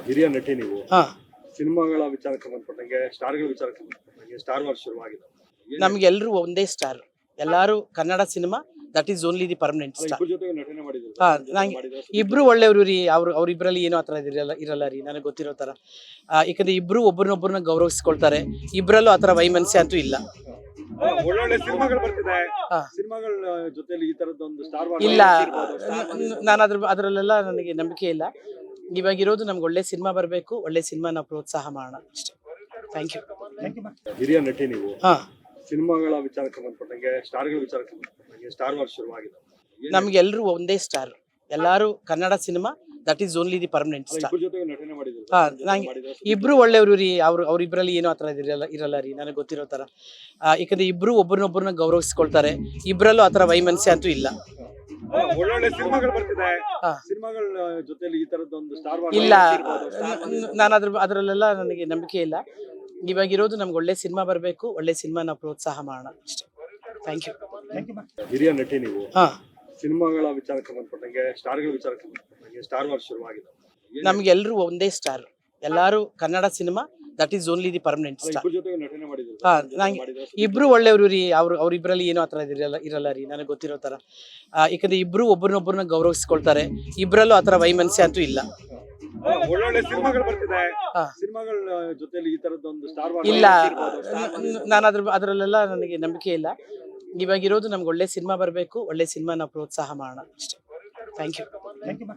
ಹಿರಿಯ ನಟಿ ನೀವು. ಹಾ, ಸಿನಿಮಾಗಳ ವಿಚಾರಕ್ಕೆ ಸಂಬಂಧಪಟ್ಟಂಗೆ ಸ್ಟಾರ್ಗಳ ವಿಚಾರಕ್ಕೆ ಸಂಬಂಧಪಟ್ಟಂಗೆ ಸ್ಟಾರ್ ವಾರ್ ಶುರುವಾಗಿದೆ. ನಮ್ಗೆಲ್ರೂ ಒಂದೇ ಸ್ಟಾರ್. ಎಲ್ಲಾರು Kannada cinema, that is only the permanent ಅಲ್ಲ, ಸ್ಟಾರ್. ಇಬ್ಬರ ಜೊತೆಗೆ ನಟನೆ ಮಾಡಿದ್ರು. ಹಾ, ನಂಗೆ ಇಬ್ರು ಒಳ್ಳೆಯವರು ರೀ. ಅವ್ರಿಬ್ರಲ್ಲಿ ಏನೋ ಆ ಥರ ಇರಲ್ಲ ರೀ, ನನಗೆ ಗೊತ್ತಿರೋ ಥರ. ಯಾಕಂದ್ರೆ ಇಬ್ರು ಒಬ್ರನ್ನೊಬ್ಬರನ್ನ ಗೌರವಿಸ್ಕೊಳ್ತಾರೆ. ಇಬ್ರಲ್ಲೂ ಆ ಥರ ವೈಮನಸ್ಸೆ ಅಂತೂ ಇಲ್ಲ. ಒಳ್ಳೊಳ್ಳೆ ಸಿನಿಮಾಗಳು ಬರ್ತಿದೆ. ಹಾ. ಸಿನಿಮಾಗಳ ಜೊತೆಲಿ ಈ ತರದೊಂದು ಸ್ಟಾರ್ ವಾರ್ ಇಲ್ಲ, ನಾನು ಅದರಲ್ಲೆಲ್ಲ ನನಗೆ ನಂಬಿಕೆ ಇಲ್ಲ. ಇವಾಗಿರೋದು ನಮ್ಗೆ ಒಳ್ಳೆ ಸಿನಿಮಾ ಬರಬೇಕು, ಒಳ್ಳೆ ಸಿನಿಮಾ ನಾವು ಪ್ರೋತ್ಸಾಹ ಮಾಡೋಣ ಅಷ್ಟೇ. Thank you. ಹಿರಿಯ ನಟಿ ನೀವು. ಹಾ, ಸಿನಿಮಾಗಳ ವಿಚಾರಕ್ಕೆ ಸಂಬಂಧಪಟ್ಟಂಗೆ ಸ್ಟಾರ್ಗಳ ವಿಚಾರಕ್ಕೆ ಸಂಬಂಧಪಟ್ಟಂಗೆ ಸ್ಟಾರ್ ವಾರ್ ಶುರುವಾಗಿದೆ. ನಮ್ಗೆಲ್ರೂ ಒಂದೇ ಸ್ಟಾರ್. ಎಲ್ಲಾರು Kannada cinema, that is only the permanent ಅಲ್ಲ, ಸ್ಟಾರ್. ಇಬ್ಬರ ಜೊತೆಗೆ ನಟನೆ ಮಾಡಿದ್ರು. ಹಾ, ನಂಗೆ ಇಬ್ರು ಒಳ್ಳೆಯವರು ರೀ. ಅವ್ರಿಬ್ರಲ್ಲಿ ಏನೋ ಆ ಥರ ಇರಲ್ಲ ರೀ, ನನಗೆ ಗೊತ್ತಿರೋ ಥರ. ಯಾಕಂದ್ರೆ ಇಬ್ರು ಒಬ್ರನ್ನೊಬ್ಬರನ್ನ ಗೌರವಿಸ್ಕೊಳ್ತಾರೆ. ಇಬ್ರಲ್ಲೂ ಆ ಥರ ವೈಮನಸ್ಸೆ ಅಂತೂ ಇಲ್ಲ. ಒಳ್ಳೊಳ್ಳೆ ಸಿನಿಮಾಗಳು ಬರ್ತಿದೆ. ಹಾ. ಸಿನಿಮಾಗಳ ಜೊತೆಲಿ ಈ ತರದೊಂದು ಸ್ಟಾರ್ ವಾರ್ ಇಲ್ಲ, ನಾನು ಅದರಲ್ಲೆಲ್ಲ ನನಗೆ ನಂಬಿಕೆ ಇಲ್ಲ. ಇವಾಗಿರೋದು ನಮ್ಗೆ ಒಳ್ಳೆ ಸಿನಿಮಾ ಬರಬೇಕು, ಒಳ್ಳೆ ಸಿನಿಮಾ ನಾವು ಪ್ರೋತ್ಸಾಹ ಮಾಡೋಣ ಅಷ್ಟೇ. Thank you. ಹಿರಿಯ ನಟಿ ನೀವು. ಹಾ, ಸಿನಿಮಾಗಳ ವಿಚಾರಕ್ಕೆ ಸಂಬಂಧಪಟ್ಟಂಗೆ ಸ್ಟಾರ್ಗಳ ವಿಚಾರಕ್ಕೆ ಸಂಬಂಧಪಟ್ಟಂಗೆ ಸ್ಟಾರ್ ವಾರ್ ಶುರುವಾಗಿದೆ. ನಮ್ಗೆಲ್ರೂ ಒಂದೇ ಸ್ಟಾರ್. ಎಲ್ಲಾರು Kannada cinema, that is only the permanent ಅಲ್ಲ, ಸ್ಟಾರ್. ಇಬ್ಬರ ಜೊತೆಗೆ ನಟನೆ ಮಾಡಿದ್ರು. ಹಾ, ನಂಗೆ ಇಬ್ರು ಒಳ್ಳೆಯವರು ರೀ. ಅವ್ರಿಬ್ರಲ್ಲಿ ಏನೋ ಆ ಥರ ಇರಲ್ಲ ರೀ, ನನಗೆ ಗೊತ್ತಿರೋ ಥರ. ಯಾಕಂದ್ರೆ ಇಬ್ರು ಒಬ್ರನ್ನೊಬ್ಬರನ್ನ ಗೌರವಿಸ್ಕೊಳ್ತಾರೆ. ಇಬ್ರಲ್ಲೂ ಆ ಥರ ವೈಮನಸ್ಸೆ ಅಂತೂ ಇಲ್ಲ. ಒಳ್ಳೊಳ್ಳೆ ಸಿನಿಮಾಗಳು ಬರ್ತಿದೆ. ಹಾ. ಸಿನಿಮಾಗಳ ಜೊತೆಲಿ ಈ ತರದೊಂದು ಸ್ಟಾರ್ ವಾರ್ ಇಲ್ಲ, ನಾನು ಅದರಲ್ಲೆಲ್ಲ ನನಗೆ ನಂಬಿಕೆ ಇಲ್ಲ. ಇವಾಗಿರೋದು ನಮ್ಗೆ ಒಳ್ಳೆ ಸಿನಿಮಾ ಬರಬೇಕು, ಒಳ್ಳೆ ಸಿನಿಮಾ ನಾವು ಪ್ರೋತ್ಸಾಹ ಮಾಡೋಣ ಅಷ್ಟೇ. Thank you.